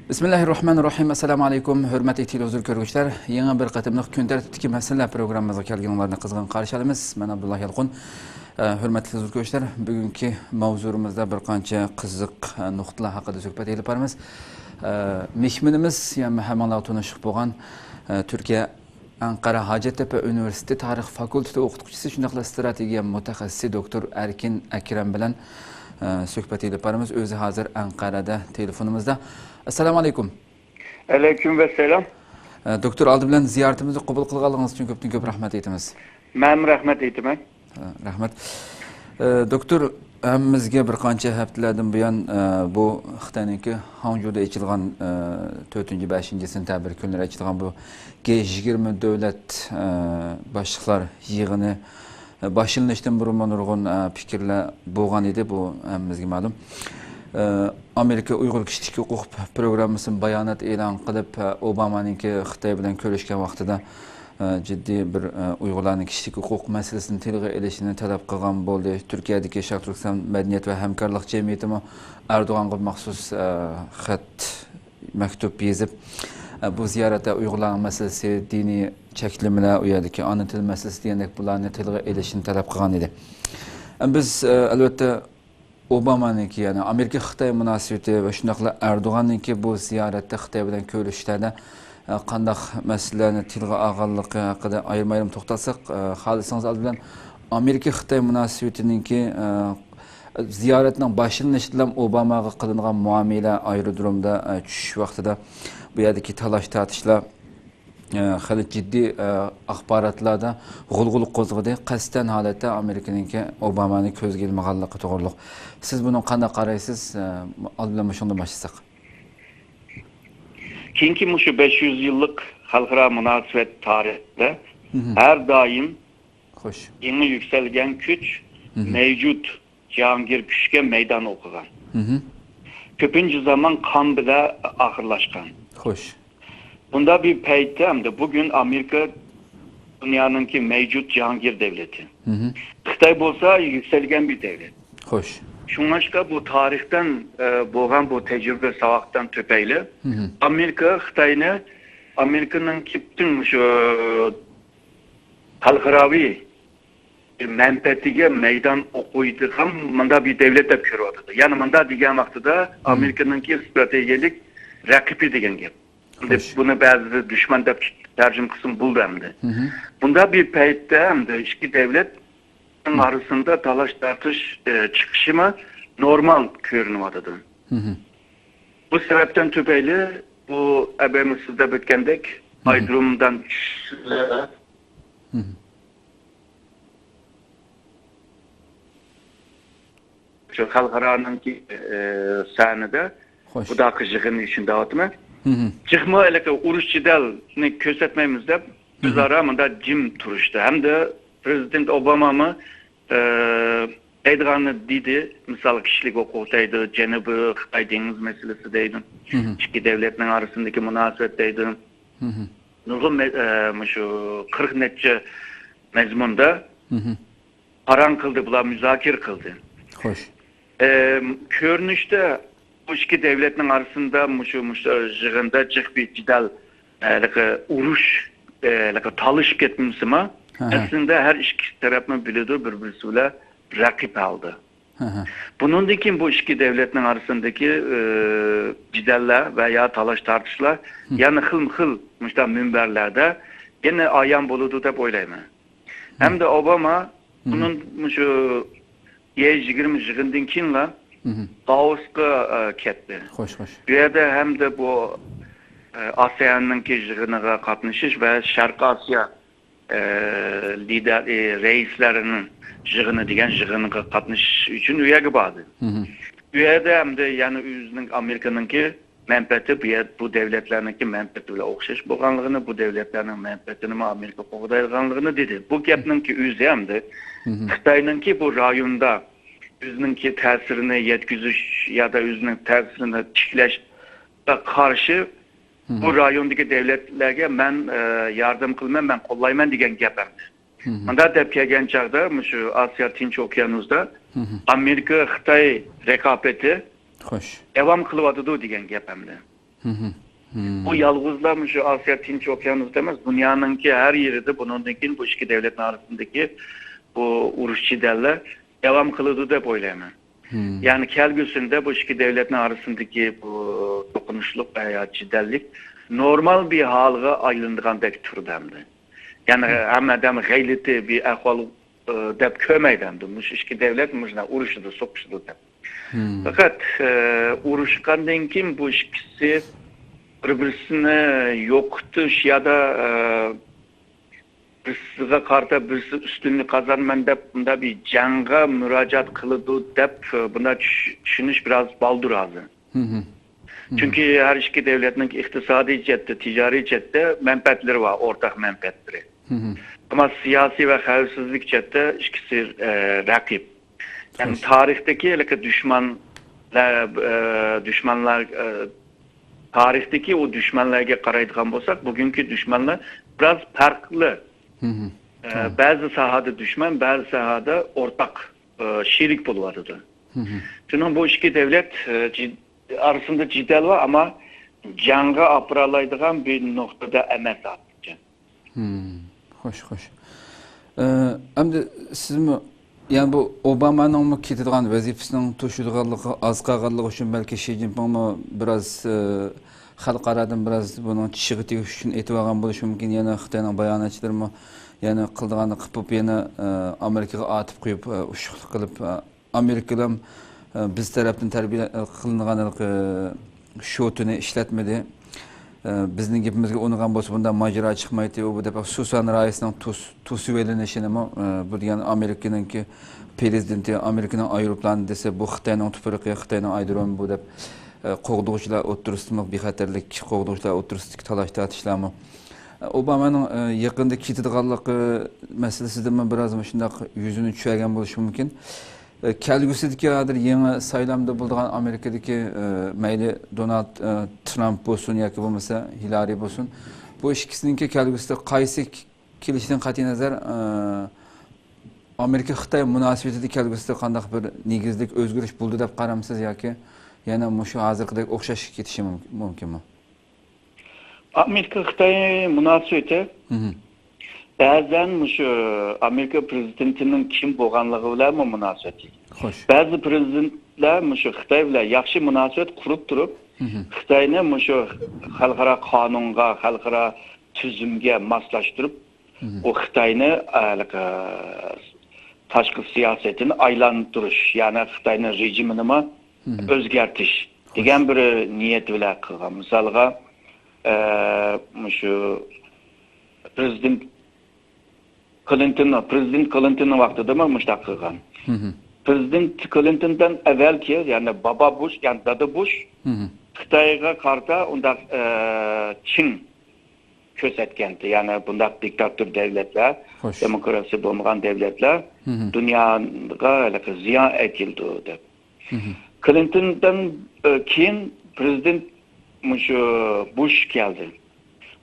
Bismillahirrahmanirrahim. Assalamu alaykum. Hurmatli televizor ko'ruvchilar. Yangi bir qatimliq kun tartibidagi masala programmamizga kelganlarni qizg'in qarshi olamiz. Men Abdulloh Yalqun. Hurmatli televizor ko'ruvchilar, bugungi mavzumizda bir qancha qiziq nuqtalar haqida suhbat olib boramiz. Mehmonimiz, ya'ni hammalar tanishib bo'lgan Turkiya Ankara Hacettepe Üniversitesi Tarih Fakültesi o'qituvchisi, shunday strategiya mutaxassisi doktor Erkin Akram bilan suhbat olib boramiz. O'zi hozir Ankara'da telefonimizda. Assalomu alaykum. Aleyküm ve selam. Doktor aldı bilan ziyoratimizni qabul qilganligingiz uchun ko'p rahmat aytamiz. Men rahmat aytaman. Rahmat. Doktor, hammamizga bir qancha haftalardan buyon bu Xitoyniki Hangzhouda ochilgan 4-5 kunlar ochilgan bu G20 davlat boshliqlar yig'ini başlanışdan burun nurgun fikirler bo'lgan edi, bu hammamizga ma'lum. Amerika Uyg'ur kishilik huquq programmasini bayonot e'lon qilib, Obama'ningki Xitoy bilan ko'rishgan vaqtida jiddiy bir Uyg'urlarning kishilik huquq masalasini tilga ilishini talab qilgan bo'ldi. Turkiyadagi Sharq Turkiston madaniyat va hamkorlik jamiyati Erdo'g'onga maxsus xat maktub yozib, bu ziyoratda Uyg'urlar masalasi, diniy cheklamalar, u yerdagi ona til masalasi degandek bularni tilga ilishini talab qilgan edi. Biz albatta Obama'nınki, yani Amerika-Xitoy munosabati va shundoqla Erdo'g'onninki bu ziyoratda Xitoy bilan ko'rishishlarda qanday masalalarni tilga olganligi haqida ayrim to'xtalsak, xohlasangiz albatta bilan Amerika-Xitoy munosabatiningki ziyoratning boshlanishidan Obamaga qilingan muomala aerodromda tushish vaqtida bu yerdagi talash-tortishlar hali ciddi axborotlarda g'ulg'ul qo'zg'adi. Qasddan holatda Amerikaninki Obamani ko'zga ilmaganligi to'g'riliq. Siz buni qanday qaraysiz? Albatta shunday boshlasak. Keyingi şu 500 yıllık xalqaro munosabat tarixida her daim yeni yükselgen güç mevcut Cihangir kuchga meydan o'qigan. Ko'pincha zaman kan bile ahırlaşkan. Xo'sh. Bunda bir paytda hamda bugün Amerika dünyanınki mevcut Cihangir devleti. Xitoy bo'lsa yükselgen bir devlet. Xo'sh. Şunlaşka bu tarihten bo'lgan bu tecrübe savaqdan töpeyle Amerika Xitoyni Amerikanınki bütün şu xalqaraviy menfaatiga meydan o'qiydigan manda bir devlet deb ko'ryapti. Yani manda degan vaqtida Amerikanınki stratejik raqibi degan gap. Bunu bazı düşman deb tercüme kısım buldu hamda. Bunda bir paytda hamda iki devlet arasında talaş tartış çıkışı mı normal görünüyordu. Bu sebepten tüpeyli bu ebemizde bitkendek aydırımdan şu halkaranınki sahnede bu da kışıkın içinde atma. Çıkma eleke uruş cidalini kösetmemiz de biz aramında cim turuştu. Hem de Prezident Obama mı Eydra'nı dedi, misal kişilik hukuktaydı, Cenab-ı Xitay deniz meselesindeydi, iki devletlerin arasındaki münasebetteydi. Nurgun şu 40 netçe mezmunda paran kıldı, bula müzakir kıldı. Hoş. Görünüşte bu iki devletlerin arasında şu jığında cık bir cidal, uruş, talış ketmesi mi? Aslında her iki tarafın biliyordu birbirisiyle rakip aldı. Bunundikin bu iki devletin arasındaki cidaller veya talaş tartışlar yani hıl minberlerde yine ayan buludu da oylayma. Hem de Obama bunun şu G20 jığındinkinle Davos'a ketdi. Hoş. Bu yerde hem de bu ASEAN'ınki jığınıga katılış ve Şarkı Asya lider reislerinin jığını degen jığını katılış için üyege bağlı. Üyede hem de yani Amerika'nınki menfaati bu devletlerinki menfaatiyle okşaş bolganlığını, bu devletlerin menfaatini Amerika qoğdayganlığını dedi. Bu gapninki üyü hem de Xitoyningki bu rayonda özününki təsirini yetkizиш ya da özünün təsirini tiklash karşı bu rayondaki devletlerge ben yardım kılmam, ben kollayman degen gapimdi. Manda dep kelgan chaqda şu Asya Tinch Okyanusda Amerika Xitoy rekabeti Xo'sh. devam qilyotidi degan gapimdi. Bu yalğızlar şu Asya Tinç Okyanusu emas, dünyanınki her yerinde bununkin bu iki devletin arasındaki bu uruş ciderler devam kılıdı dep oylayman. Yani kelgüsünde bu iki devletin arasındaki bu dokunuşluk veya ciderlik normal bir halga aylındığandaki türdemdi. Yani hemen gayleti bir ahval dep kömeydemdi. Bu iki devlet mujna uruşudu, sokuşudu dep. Fakat uruşkandan kim bu ikisi birbirine yokutuş ya da birisiga karta birisi üstünlük kazanman dep bunda bir canga müracaat kılıdı dep bunda düşünüş biraz baldur azı. Çünkü her iki devletin iktisadi cihette, ticari cihette menfaatleri var, ortak menfaatleri. Ama siyasi ve xavfsizlik cihette ikisi rakip. Yani tarihteki düşmanlar tarihteki o düşmanlarga qaraydigan bolsak, bugünkü düşmanlar biraz farklı. Bazı sahada düşman, bazı sahada ortak, şerik buluvardı. Çünkü bu iki devlet arasında cidel var ama canga aparalaydigan bir noktada emas atınca. Hoş. Endi sizmi yani bu Obama'nın mı ketadigan vazifasının to'shadiganligi az qolganligi uchun balki Xi Jinping biraz xalqaradan biraz bunun tishiga tegish uchun aytib olgan bo'lishi mumkin. Yana Xitoyning bayonotchilari yana qildigani qilib yana Amerikaga atib qo'yib ushuqlik qilib Amerikalar biz tarafdan tarbiya qilingan shotini ishlatmadi. Bizning gapimizga o'nigan bo'lsa bundan majra chiqmaydi. Bu deb Susan Rice'ning to'sivelinishini bu degan Amerikaningki prezidenti Amerikaning aeroplani desa bu Xitoyning tuproqi, Xitoyning aerodromi bu deb qo'g'duvchilar o'tirismi bexatarlik qo'g'duvchilar o'tirisdagi talash tortishlarmi Obama'ning yaqinda ketadiganligi masalasida biraz shunday yuzini tushirgan bo'lishi mumkin. Kelgusidagi hozir yangi saylamda bo'lgan Amerikadagi mayli Donald Trump bo'lsin yoki bo'lmasa Hillary bo'lsin, bu ikkisiningki kelgusida qaysi kelishidan qat'iy nazar Amerika Xitoy munosabatida kelgusida qanday bir negizlik o'zgarish bo'ldi deb qaramsiz yoki yana shu hozirgidek o'xshash ketishi mumkinmi? Amerika Xitoy munosabati bazen şu Amerika prezidentinin kim bo'lganligi bilan munosabatli. Bazı prezidentlar şu Xitoy bilan yaxshi munosabat qurib turib, Xitoyni şu xalqaro qonunga, xalqaro tuzumga moslashtirib, o Xitoyni tashqi siyosatini aylantirish, ya'ni Xitoyning rejimini o'zgartish degan bir niyat bilan qilgan. Misolga şu prezident Prezident Clinton'ın vaqtida müştaq qilgan. Prezident Clinton'dan evvelki yani Baba Bush, yani Dada Bush Xitoyga qarta unda Çin ko'rsatgandi. Yani bunda diktator devletler, demokrasi bo'lmagan devletler dunyoga ziyon etildi deb. Clinton'dan keyin prezident Bush keldi.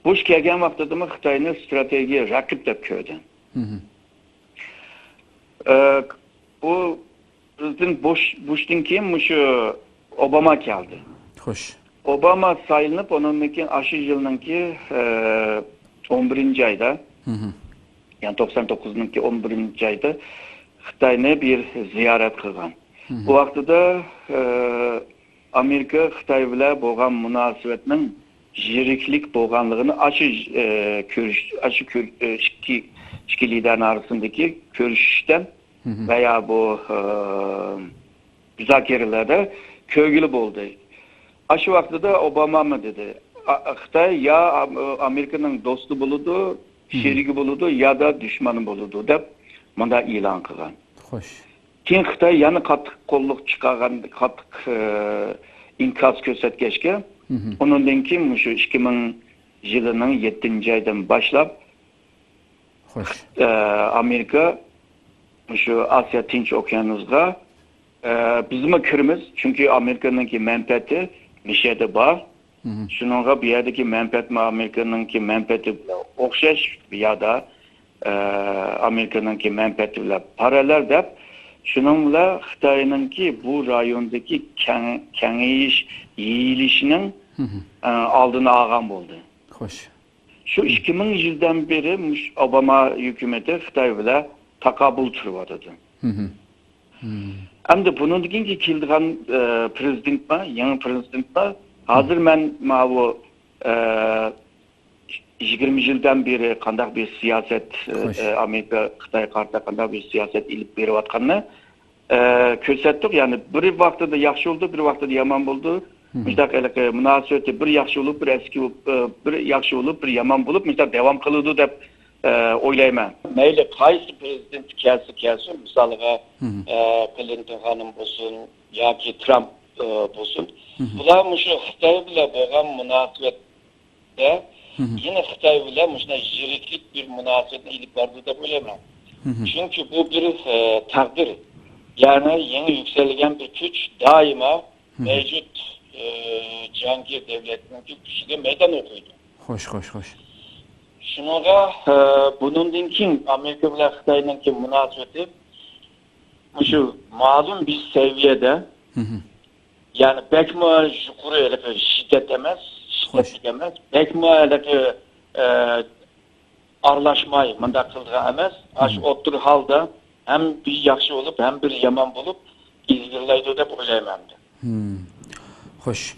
Bush kelgan vaqtida Xitoyni strategiya raqib deb ko'rdi. Bu prezident Bush'dan keyin şu Obama geldi. Hoş. Obama sayılınıp onun keyin aşı yılınki 11. ayda yani 99'nunki 11. ayda Xitoyni bir ziyaret qilgan. Bu vaqtida Amerika Xitoy bilan bo'lgan munosabatning jiriklik bo'lganligini iki liderin arasındaki görüşten veya bu müzakerelerde köylü oldu. Aşı vakti de Obama mı dedi? Xitoy ya Amerika'nın dostu buludu, şeriki buludu ya da düşmanı buludu deb manda ilan qilgan. Xo'sh. Keyin Xitoy yana qattiq qo'lliq chiqargan, qattiq inkos ko'rsatgachga, ondan keyin shu 2000 yilining 7-oydan boshlab Amerika şu Asya Tinç Okyanusu'na bizime kirimiz çünkü Amerika'nınki menfaati nişede var. Şununla bir yerdeki menfaat mı Amerika'nınki menfaati okşaş ya da Amerika'nınki menfaati bile paralel dep şununla Xitoy'nınki bu rayondaki kengeyiş yiyilişinin aldığını ağam oldu. Hoş. Şu 2000 yıldan beri Obama hükümeti Xitay bilen takabul turvadı. Hem de bunun ki kildiğen prezident var, yeni prezident var. Hazır ben bu 20 yıldan beri kandak bir siyaset Amerika Xitay karşı kandak bir siyaset ilip beri vatkanını kösettik. Yani bir vakti de yaxşı oldu, bir vakti de yaman oldu. Müstak münasebeti bir yaxşı olup, bir eski bir yaxşı olup, bir yaman bulup müstak devam kılıyordu dep oylayman. Meyle qaysı prezident kelsin, misalıga Clinton hanım olsun, yoki Trump olsun. Bular şu Xitay bilen bo'lgan münasebette yine Xitay bilen muşuna jiriklik bir münasebetini ilip vardı dep oylayman. Çünkü bu bir takdir. Yani yeni yükselen bir güç daima mevcut Cihangir devletinin güçlüğü meydan okuyordu. Hoş. Şunlara bunun kim Amerika ile Xitay'ın ki münasebeti şu malum bir seviyede yani bekme yukarı şiddet emez, bekme arlaşmayı mındak kıldığı emez, aş otur halda hem bir yaxşı olup hem bir yaman bulup izgirlaydı da oylaymandı. Hoş.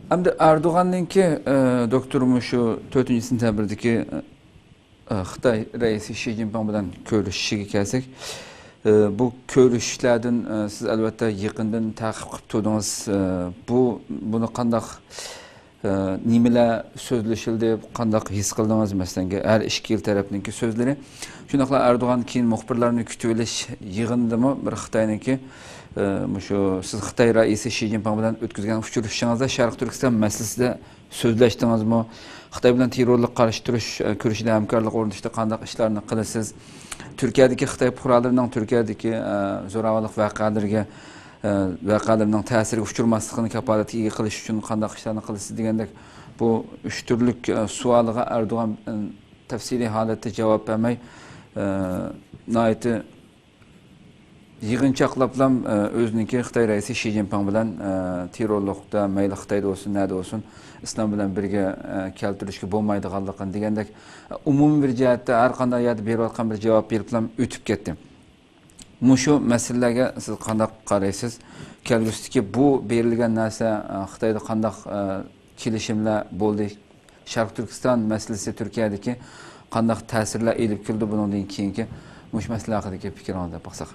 Hem de Erdoğan'ınki doktorumu şu 4. sentябrdaki Xitay reisi Xi Jinping bilan görüşüşüge kelsek, bu görüşlerden siz elbette yakından takip qilib turdunuz. Bunu qandaq nimeler sözleşildi, qandaq his qildingiz masalan, her ikki yil tarafninki sözleri. Shunaqla Erdoğan keyin muxbirlarni kutib olish yig'indimi bir Xitoyniki şu siz Xitoy raisi Xi Jinping bilan o'tkazgan uchrashishingizda Sharq Turkiston masalasida so'zlashdingizmi? Xitoy bilan terrorlik qarshi turish kurashida hamkorlik o'rnatishda qandaq ishlarni qilasiz? Turkiyadagi Xitoy fuqarolarining Turkiyadagi zo'ravonlik vaqalarining ta'siriga uchurmasligini kafolatiga qilish uchun qandaq ishlarni qilasiz degandek bu uch turlik savoliga Erdo'g'an tafsiliy holatda javob bermay nayeti yig'inchoqlablam o'ziniki Xitoy raisi Xi Jinping bilan terrorlikda mayli Xitoyda olsun, nerede olsun islom bilan birga keltirishga bo'lmaydiganligini degandek umumiy bir jihatda har qanday yerda berayotgan bir javob beriblam o'tib ketdi. Mushu masalalarga siz qanday qaraysiz? Kelgusidagi bu berilgan narsa Xitoyda qanday kelishimlar bo'ldi? Sharq Turkiston masalasi Turkiyadagi qanday ta'sirlar elib keldi bundan keyingi mush masala haqidagi fikringizni baqsaq.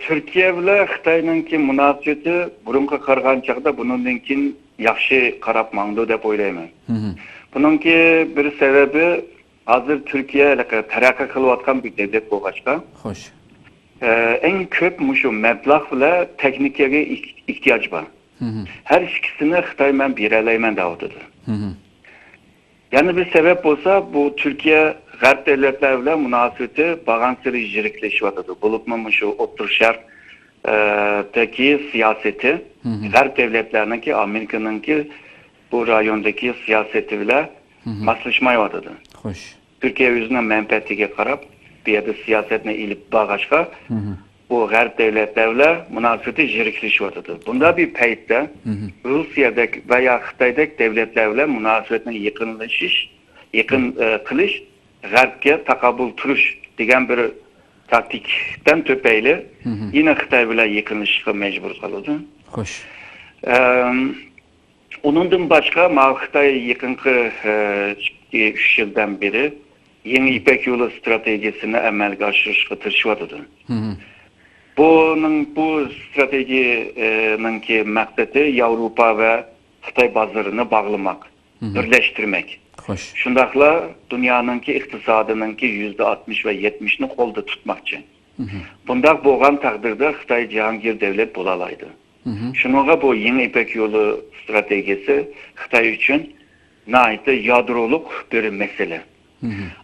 Türkiye bilan Xitoyninki munosabati burunga qarag'an chaqda bundan keyin yaxshi qarab mangdi deb o'ylayman. Buningki bir sababi hozir Türkiye taraqqiy qilayotgan bir davlat bo'lg'achqa. Xo'sh. Eng ko'p mushu mablag' bilan texnikaga ehtiyoj bor. Her ikisini Xitoy men bera olmayman deyapti. Yani bir sebep olsa bu Türkiye G'arb devletler bilan munosabati bag'ansiri jiriklashyapti. Bo'libmi shu O'rta Sharqdagi siyosati G'arb devletleriniki Amerikaninki bu rayondagi siyosati bilan moslashmayapti. Xo'sh. Türkiye o'zining manfaatiga qarab bu yerda siyosatni ilib bag'ashqa bu G'arb devletler bilan munosabati jiriklashyapti. Bunda bir paytda Rusiyadagi veya Xitoydagi devletler bilan munosabatni yaqin qilish G'arbga taqabul turish degan bir taktikdan topayli yine Xitoy bilan yaqinlashishga majbur qiladi. Xo'sh. Onundan başqa Xitoy yaqinqi 3 yildan beri yeni İpek Yolu stratejisini amalga oshirishga tirishyapti. Bu stratejininki maqsadi Yevropa ve Xitoy bozorini bog'lamak, birleştirmek. Xo'sh. Shundaqla dunyoninki iqtisodininki %60 ve 70'ni qo'lda tutmoqchi. Bundaq bo'lgan taqdirda Xitoy Cihangir devlet bo'la oladi. Shunga bu yeni İpek Yolu stratejisi Xitoy uchun nayta yadroluk bir mesele.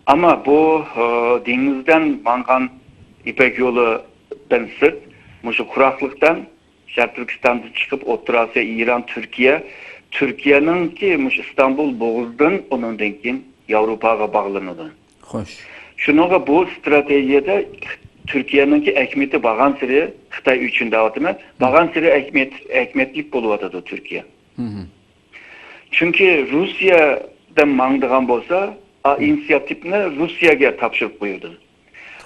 Ama bu dengizden mangan İpek Yolu'dan sırt, şu kuraklıktan Şarkı Türkistan'da çıkıp Orta Asya, İran, Türkiye'nin ki İstanbul Boğaz'dan onun denkin Avrupa'ya bağlanıdı. Xo'sh. Şununla bu stratejiyede Türkiye'nin ki ekmeti bağan siri Xitay üçün dağıtımı, bağan siri ekmetlik buluvadı Türkiye. Çünkü Rusya'dan mangdıgan bolsa, inisiyatifini Rusya'ya tapşırıp buyurdu.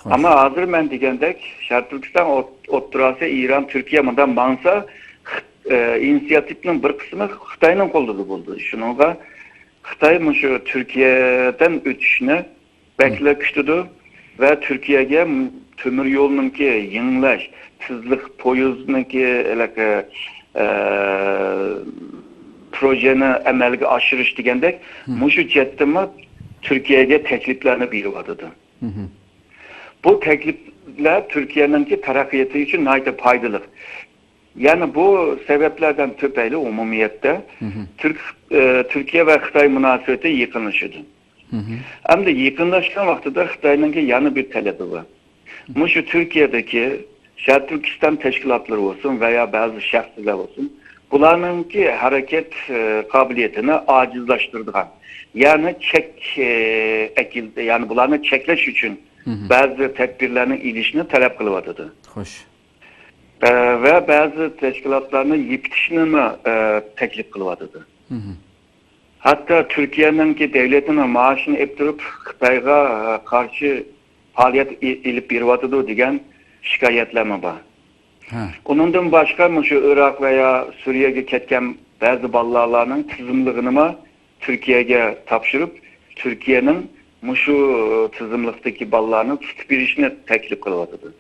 Hoş. Ama hazır ben degендek, Şarkı Türkistan, Otturası, İran, Türkiye bundan mangsa, inisiyatifinin bir kısmı Xitayning qo'lida bo'ldi. Shuningga Xitoy shu Turkiyadan o'tishni beklab kutdi va Turkiyaga temir yo'lninki yenglash, tezlik poyezdniki projeni amalga oshirish degandek, shu jihatdan Turkiyaga takliflarni beryapti. Bu teklifler Türkiye'ninki taraqqiyoti uchun nihoyatda foydali. Yani bu sebeplerden tüpeyli umumiyette Türkiye ve Xitay münasebeti yıkınlaşıdı. Hem de yıkınlaşkan vaxtıda Xitay'nınki yanı bir talebi var. Şu Türkiye'deki Şarkı Türkistan teşkilatları olsun veya bazı şahsılar olsun, bunlarınki hareket kabiliyetini acizlaştırdıgan. Yani yani bunlarını çekleş için bazı tedbirlerin ilişkini talep kılıvadıdı. Hoş. Ve bazı teşkilatlarını yiptişini teklif kılıvadıdı. Hatta Türkiye'ninki devletinin maaşını eptirip Xitayga karşı faaliyet ilip birivadıdı degen şikayetlerime var. Onundan başka şu Irak veya Suriye'ye ketken bazı ballarının tizimliğini Türkiye'ye tapşırıp Türkiye'nin şu tizimlikteki ballarını tutup bir işine teklif kılıvadıdı.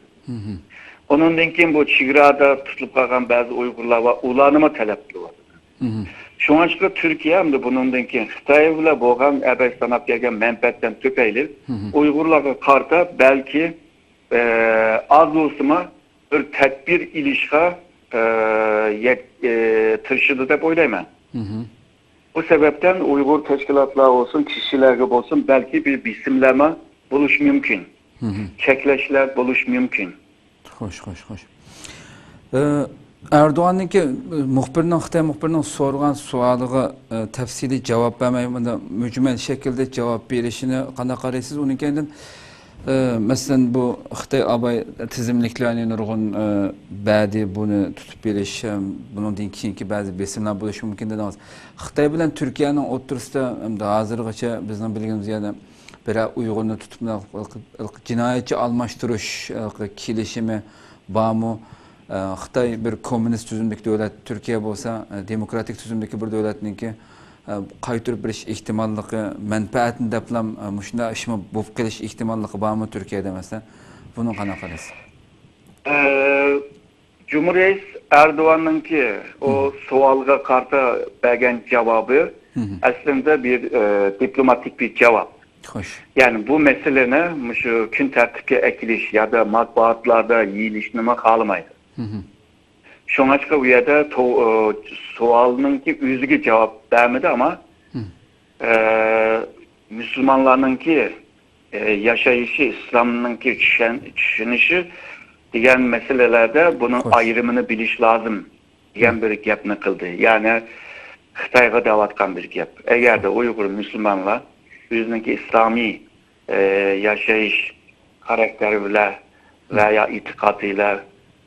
Onundan keyin bu Çigra'da tutulup kalan bazı Uygurlar var, ulanıma talep kılıvadıdı. Şuna çıkı Türkiye hem de bunundan keyin Xitay ile boğan ebey sanap gelgen menfaatten tüpeyli Uygurlarga karta belki az olsama bir tedbir ilişka tırşıdı da oylayman. Bu sebepten Uygur teşkilatlar olsun, kişilerge olsun belki bir bisimleme buluş mümkün. Çekleşler buluş mümkün. Hoş. Erdoğan'ınki Xitay muhbirinin sorgan sualıga tafsili cevap vermeyip mücmel şekilde cevap verişini qana qaraysiz onunkinden mesela bu Xitay abay tizimliklerini nurgun badi bunu tutup beriş bunun keyinki bazı besimler buluş mümkün dediniz. Xitay bilen Türkiye'nin oturusida hazırgacha bizning bilgimiz yerda bir Uygurni tutup cinayetçi almashtirish kelishimi bormi? Xitay bir komünist tüzümdeki devlet, Türkiye olsa demokratik tüzümdeki bir devletninki qaytırıp bir ihtimallığı menfaatini deplam muşunda işimi bulup kelish ihtimallığı bormi Türkiye'de mesela? Bunun qana qaraysiz? Cumhuriyet Erdoğan'ınki o sualga karta bergen cevabı aslında bir diplomatik bir cevap. Hoş. Yani bu meselene şu gün tertipke ekiliş ya da matbuatlarda yiyilişnime kalmaydı. Şuna çıkı bu yerde sualınınki üzgü cevap vermedi ama Müslümanlarınki yaşayışı, İslam'ınki düşünüşü diyen meselelerde bunun ayrımını biliş lazım diyen bir gapni kıldı. Yani Xitayga davatkan bir gap. Eğer de Uygur Müslümanlar özününki İslami yaşayış karakteri bile veya itikadıyla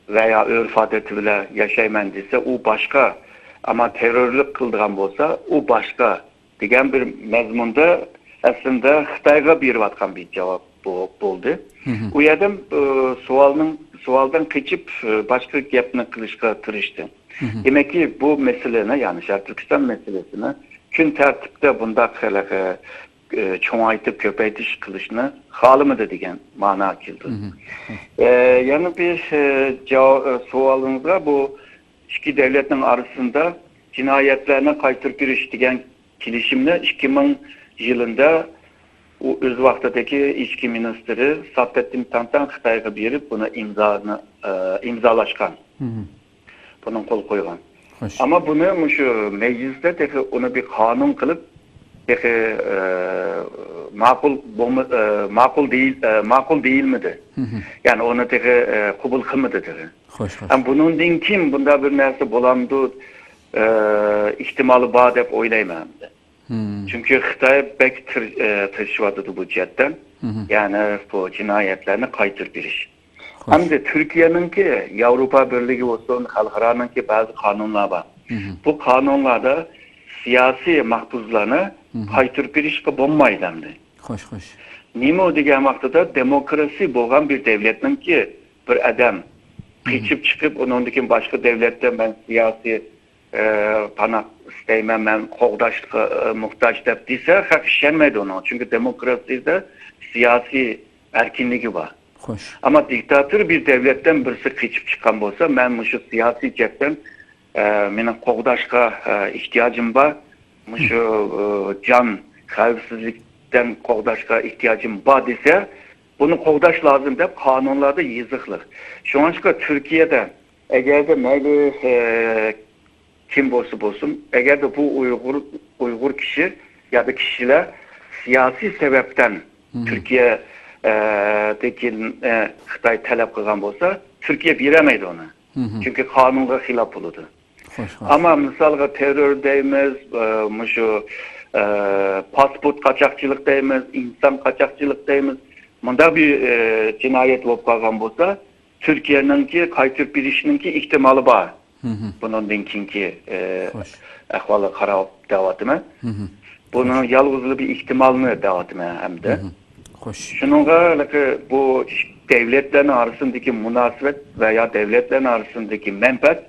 veya örf adeti bile yaşayman dese o başka ama terörlük kıldığan olsa o başka diyen bir mezmunda aslında Xitayga birivatkan bir cevap oldu. O yerden sualdan kaçıp başka gapni kılışka tırıştı. Demek ki bu meselene yani Şarkı Türkistan meselesine gün tertipte bunda çoğaytıp köpeytiş kılışını halımıdı degen mana akıldı. Yani bir sualınızda bu iki devletin arasında cinayetlerine kaytırıp giriş degen kilişimle 2000 yılında o öz vaxtdaki içki ministri Saffettin Tantan Xitayga berip buna imzalaşkan. Bunun kol koygan. Ama bunu şu mecliste teki onu bir kanun kılıp peki makul değil miydi? Yani onu teki kabul kılmadı dedi. Yani bunun din kim bunda bir nerse bulandı ihtimali var dep oylayman. Çünkü Xitay pek tırşıvadıdı bu cihetten. Yani bu cinayetlerini kaytır bir iş. Hem de Türkiye'ninki Avrupa Birliği olsun, halkaranınki bazı kanunlar var. Bu kanunlarda siyasi mahpuslarını kaytırıp birişki bulmayı demdi. Xoş, xoş. Nima o degan vaqtida demokrasi bo'lgan bir devletninki bir adam qichib chiqib undan keyin boshqa devletda men siyosiy panoh istayman, men qo'g'dashlikqa muhtoj deb desa, haq ishonmaydi uni. Chunki demokrasiyada siyosiy erkinligi bor. Xoş. Ama diktatör bir devletten birisi qichib chiqqan bo'lsa, men shu siyosiy jihatdan mening qo'g'dashga ehtiyojim bor. Shu jon xavfsizlikdan qo'g'dashga ehtiyojim bor desa, buni qo'g'dash lozim deb qonunlarda yoziqliq. Shunga ko'ra Turkiyada agarda mayli kim bo'lsa bo'lsin, agarda bu Uyg'ur kishi yoki kishilar siyosiy sababdan Turkiya Xitoy talab qilgan bo'lsa, Turkiya beramaydi uni. Chunki qonunga xilof bo'ladi. Xoş, xoş. Ama misalga terör deymiz, shu pasport qachoqchilik deymiz, inson qachoqchilik deymiz. Bunda bir jinoyat bo'lib qolgan bo'lsa, Turkiyaninki qaytirib berishninki ehtimoli bor. Bundan keyingi ahvoli qarab davatimi. Buni yolg'izli bir ehtimolni davatimi hamda. Xoş. Şununla bu devletlerin arasındaki münasebet veya devletlerin arasındaki menfaat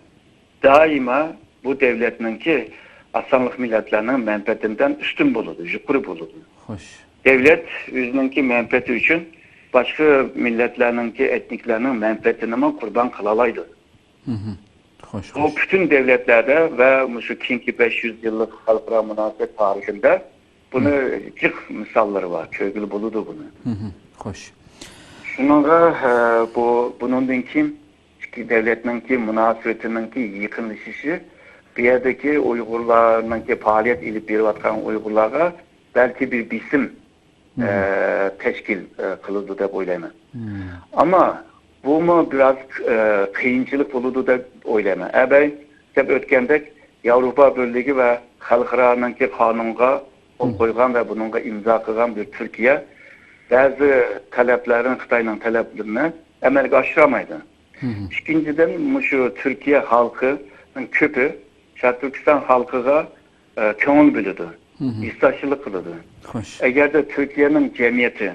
daima bu devletninki asanlık milletlerinin menfaatinden üstün buludu, yukarı buludu. Xoş. Devlet özününki menfaati için başka milletlerinki etniklerinin menfaatini kurban kılalaydı. Xoş, O xoş. bütün devletlerde ve şu kinki 500 yıllık halkara münasebet tarihinde bunu ilk misalları var. Köylü buludu bunu. Xoş. Şununla bunun ki devletninki münasebetininki yıkılışışı bir yerdeki Uygurlarınki faaliyet ilip bir vatkan Uygurlara belki bir bisim teşkil kılındı da oylama. Ama bu mu biraz kıyınçılık buludu da oylama. Ebey hep ötkendek Avrupa Birliği ve halkıranınki kanunga ol koygan ve bununla imza kılgan bir Türkiye bazı taleplerin Xitayning taleplerini amalga oshiramaydi. İkinciden şu Türkiye halkının köpü Türkistan halkıga ko'ngil biladi. İstaşçılık kıladi. Xoş. Eğer de Türkiye'nin cemiyeti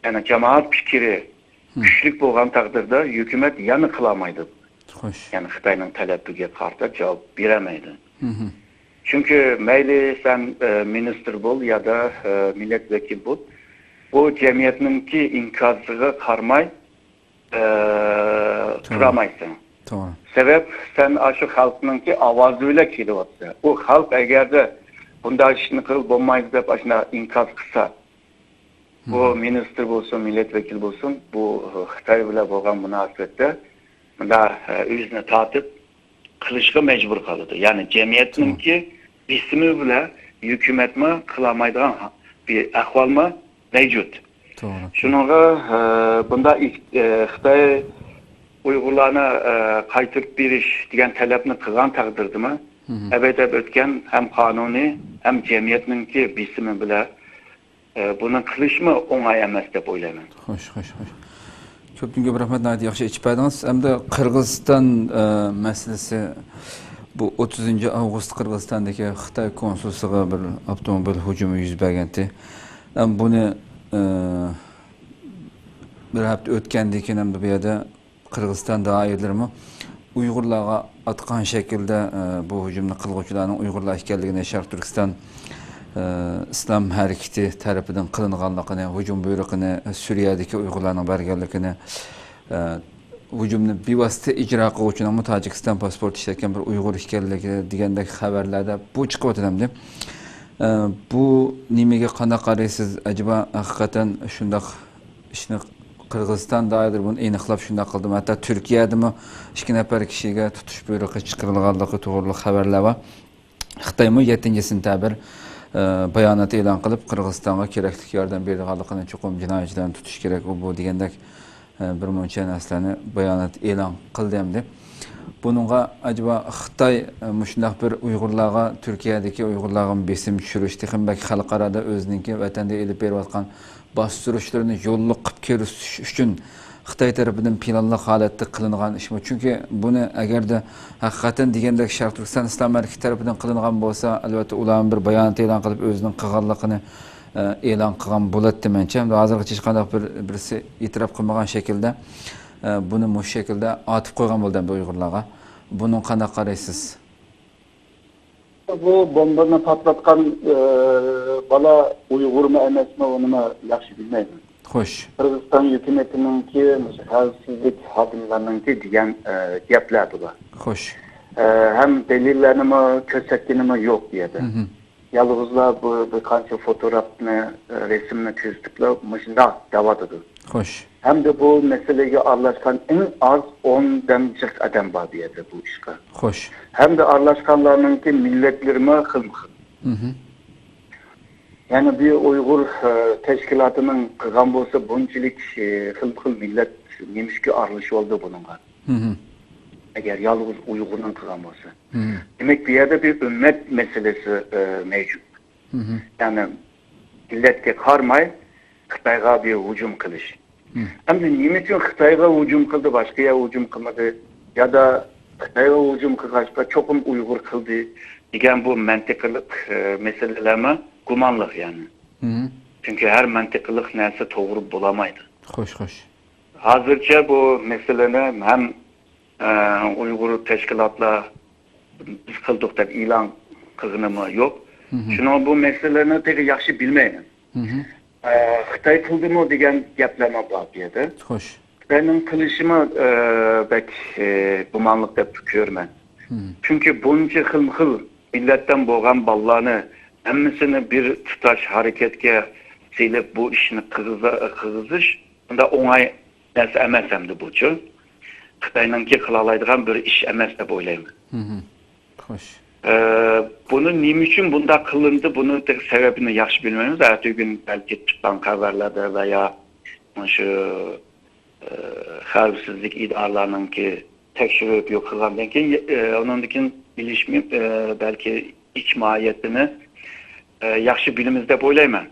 yani cemaat fikri güçlük bo'lgan taqdirda hükümet yanı kılamaydı. Xoş. Yani Xitayning talebiga qarshi cevap beramaydi. Çünkü meyli sen minister bol ya da milletvekil bol, bu cemiyetinki inkazlığı karmay turamaysan. Doğru. Sebep sen aşı halkınki avazıyla keliyorsa. O halk eğer de bunda işini kıl bulmayız deyip aşına inkaz kısa. Bu minister olsun, milletvekil olsun, bu Xitay ile bo'lgan münasebette bunda yüzünü tatıp kılışga mecbur kalıdı. Yani cemiyetinki ismi bile hükümetme kılamaydıgan bir ahval mı mevcut. Doğru. Şununla bunda Xitay Uygurlarına qaytırıp beriş degan talabni qilgan taqdirdimi? Elbette ötken hem kanuni hem cemiyetinki bisimi bile bunu qilishmi o'ng'ay emas deb o'ylayman. Xoş, xoş, xoş. Köpten köp rahmet Naydi, yaxshi ichib berdingiz. Hamda Qirg'iziston masalasi bu 30 avgust Qirg'izistondagi Xitoy konsulsiga bir avtomobil hujumi yuz bergandi. Buni bir hafta o'tgandan keyin ham bu yerda Qirg'iziston doirlarimi Uyg'urlarga atqan shaklda bu hujumni qilguvchilarning Uyg'urlar ekanligini Sharq Turkiston İslam hareketi tarafından kılınganlıqını, hücum buyrug'ini, Suriyadagi Uyg'urlarning berganligini, hücumni bevosita ijro qiluvchining Tojikiston pasporti ishlatgan bir Uyg'ur ekanligi degandek xabarlarda bu chiqib o'tadi. Bu nimaga qanday qaraysiz? Acaba haqiqatan shundoq ishni Qirg'iziston doirdir buni aniqlab shunday qildimi? Hatto Turkiyadami 2 nafar kishiga tutish buyrug'i chiqarilganligi to'g'rili xabarlar bor. Xitoymi 7-sentabr bayonot e'lon qilib Qirg'izistonga kerakli yordam berganligini, chuqur jinoyatchilarni tutish kerak bu degandek bir muncha narsalarni bayonot e'lon qildi hamda buningga acaba Xitoy shunday bir Uyg'urlarga Turkiyadagi Uyg'urlarga besim tushirish, texnik xalqarada o'zininki vatanda elib berayotgan bostirishlarni yo'lliq qilib ko'rsatish uchun Xitoy tarafidan planlı holatda qilingan ish bu. Chunki buni agarda haqiqatan degandek Sharq Turkiston Islom Markazi tarafidan qilingan bo'lsa, albatta ularning bir bayonot e'lon qilib o'zining qilganligini e'lon qilgan bo'ladi menimcha. Hozirgacha hech qanday birisi e'tirof qilmagan shaklda buni bu shaklda otib qo'ygan bo'ldi bu Uyg'urlarga. Buni qanday qaraysiz? Bu bombani patlatgan bala Uyg'ur mu emas mi onu mu yaxshi bilmayman. Xo'sh. Qirg'iziston hukumatiningki, xavfsizlik xodimlarininki degan gaplar bular. Xo'sh. Hem delillerini mi ko'rsatgani mi yo'q deydi. Yalnızlar bu bir qancha fotoğrafını, resimini tüzdükler, muşunda davadıdır. Xo'sh. Hem de bu meseleye aralashgan en az 10 demcik adam var deydi bu işe. Xo'sh. Hem de aralashganlarınki milletlerime xil-xil. Yani bir Uygur teşkilatının qilgan bo'lsa bunchilik xil-xil millet nemişki aralış oldu bununla. Eğer yalnız Uygur'un qilgan bo'lsa. Demek bir yerde bir ümmet meselesi mevcut. Yani milletke qarmay Xitoyga bir hücum qilish. Hem de nima uchun Xitoyga hücum qildi, boshqaga hücum qilmadi ya da Xitoyga hücum qilgachqa cho'qim Uyg'ur qildi degan bu mantiqliq meselelerme gumanlıq yani. Çünkü her mantıklık neyse doğru bulamaydı. Xo'sh. Hazırca bu meseleni hem Uygur teşkilatla biz kıldık deb ilan kılgınımı yok. Şunu bu meseleni pek yaxşı bilmeyin. Xitoy kıldı mı degan gaplarma var deydi. Xo'sh. Xitoyning qilishimi bek gumanlıq deb görmen. Çünkü bunca xil milletten bo'lgan ballarni hammasini bir tutaş hareketke silip bu işini kırgızış bunda oңай narsa emas hamda buchu. Xitoyningki qila oladigan bir ish emas deb o'ylayman. Xo'sh. Bunu nima uchun bunda qilindi, buni sebebini yaxshi bilmaymiz. Ertesi gün belki çıkan haberlerde veya şu xavfsizlik idoralarınki tekshirib yo'q qilgandan keyin onunkin bilishmi belki iç mahiyetini yaxshi bilimiz deb o'ylayman.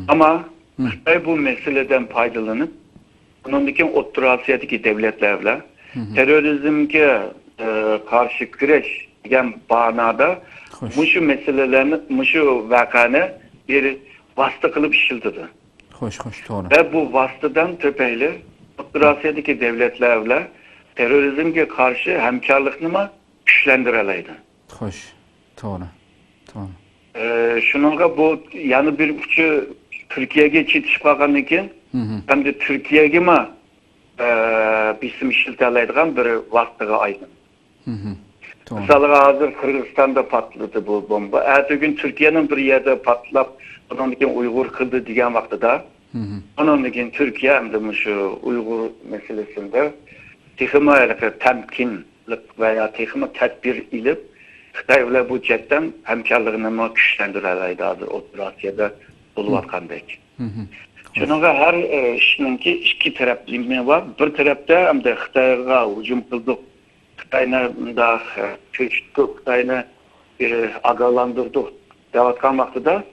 Ama Xitoy bu meseleden faydalanıp bununki O'rta Osiyodagi devletler bilan terörizmga karşı kurash degan ma'noda mushu meselelerni, mushu voqeani bir vasıta qilib ishlatdi. Xo'sh, to'g'ri. Ve bu vasıtadan tepeyli O'rta Osiyodagi devletler bilan terörizmga karşı hamkorlikni kuchlantiradi. Xo'sh, to'g'ri. Şununla bu yani bir uçu Türkiye'ye çetişip kalgandan keyin hem de Türkiye'ye mi bizim işletiladigan bir vaqtiga aydın. Mesela hazır Kırgızistan'da patladı bu bomba. Ertesi gün Türkiye'nin bir yerde patlap ondan keyin Uygur kıldı degan vaqtida ondan keyin Türkiye hem de şu Uygur meselesinde texmi temkinlik veya texmi tedbir ilip Xitoy bilan bu jihatdan hamkorligini kuchlantiradi hozir O'rta Osiyoda bo'layotgandek. Shunga har ishninki ikki taraflimi bor. Bir tarafda hamda Xitoyga hujum qildik, Xitoyni da ko'chdik, Xitoyni agalantirdik deyotgan vaqtida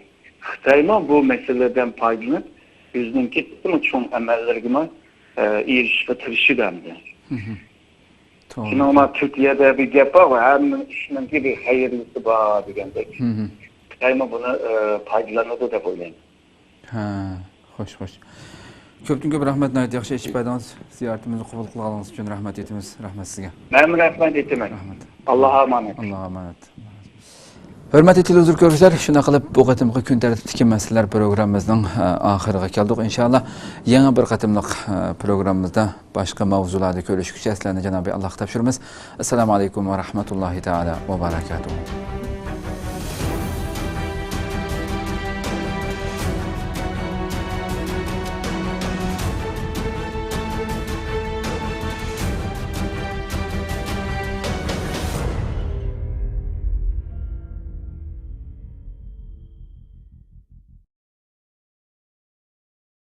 Xitoymi bu meseledan foydalanib o'zininki cho'ng amallarga erishishga tirishdi hamda. Şimdi ama Türkiye'de bir gap var, hem işinki bir hayırlısı var degandek. Xitoymi buni foydalanadi deb o'ylayman. Xo'sh. Ko'pdan-ko'p rahmat, nihoyat yaxshi ish paydamiz. Ziyoratimizni qabul qilganingiz uchun rahmat etamiz. Rahmat sizga. Men rahmat etaman. Allohga emanet. Allohga emanet. Hörmətli televizor görüşlər, şuna qılıb bu qatımqı gün tərtibdəki məsələlər proqramımızın axırına gəldik. İnşallah yeni bir qatımlıq proqramımızda başqa mavzularda görüşkücə sizlərlə Cənab-ı Allah təşəkkürümüz. Assalamu alaykum və rahmetullahi təala və barakatuhu.